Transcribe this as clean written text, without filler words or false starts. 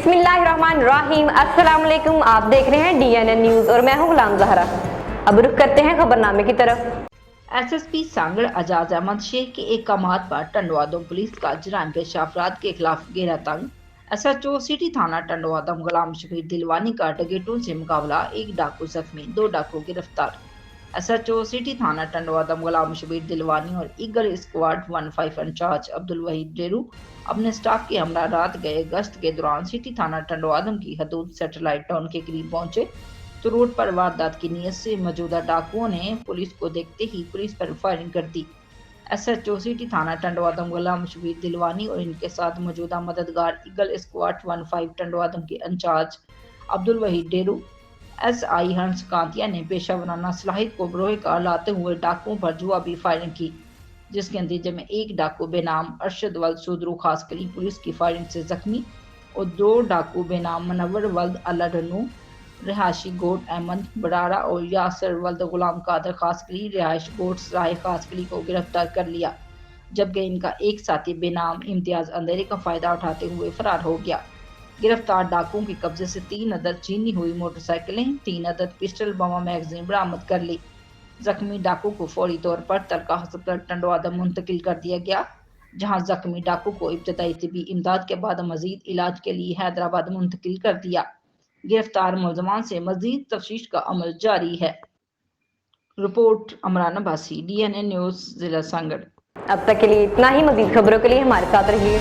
बिस्मिल्लाहिर्रहमानिर्रहीम। अस्सलाम वालेकुम। आप देख रहे हैं DNN न्यूज और मैं हूं गुलाम ज़हरा। अब रुख करते हैं खबरनामे की तरफ। SSP सांगड़ एजाज अहमद शेख के अहकामात पर टंडवादम पुलिस का जराइम पेशा अफराद के खिलाफ घेरा तंग। SHO सिटी थाना टंडवादम गुलाम शबीर दिलवानी का टारगेटों से मुकाबला, एक डाकू जख्मी, 2 डाकू गिरफ्तार। SHO सिटी थाना टंडवादम गुलाम शबीर दिलवानी और eagle squad 15 incharge Abdul Waheed Deru अपने स्टाफ के हमरा रात गए गश्त के दौरान सिटी थाना टंडवादम की हदूद सैटेलाइट टाउन के करीब पहुंचे तो रोड पर वारदात की नीयत से मौजूदा डाकुओं ने पुलिस को देखते ही पुलिस पर फायरिंग कर दी। SHO सिटी थाना टंडवादम गुलाम शबीर दिलवानी और इनके साथ मौजूदा मददगार ईगल स्क्वाड 15 टंडवादम के इंचार्ज अब्दुल वहीद डेरू SI हंस कांतिया ने पेशा वराना सलाहियत को बरोए कार लाते हुए डाकुओं पर जवाबी फायरिंग की, जिसके नतीजे में एक डाकू बेनाम अरशद वल्द सुदरू खासकली पुलिस की फायरिंग से जख्मी और 2 डाकू बेनाम मनव्वर वल्द अल्लाडनू रिहायशी गोट अहमद बडारा और यासर वल्द गुलाम कादर खासकली रिहायश गोट सराय खासकली को गिरफ्तार कर लिया, जबकि इनका एक साथी बेनाम इम्तियाज अंधेरे का फायदा उठाते हुए फरार हो गया। गिरफ्तार डाकुओं के कब्जे से 3 अदद छीनी हुई मोटरसाइकिलें, 3 अदद पिस्टल बम मैगजीन बरामद कर ली। जख्मी डाकू को फौरी तौर पर तलका अस्पताल टंडवादम मुंतकिल कर दिया गया, जहां जख्मी डाकू को इब्तदाई तिबी इमदाद के बाद मजीद इलाज के लिए हैदराबाद मुंतकिल कर दिया। गिरफ्तार मुलजमान से मजीद तफ्तीश का अमल जारी है। Report Amran Abbasi, DNN news, जिला सांगड़। अब तक के लिए इतना ही। मजीद खबरों के लिए हमारे साथ रहिए।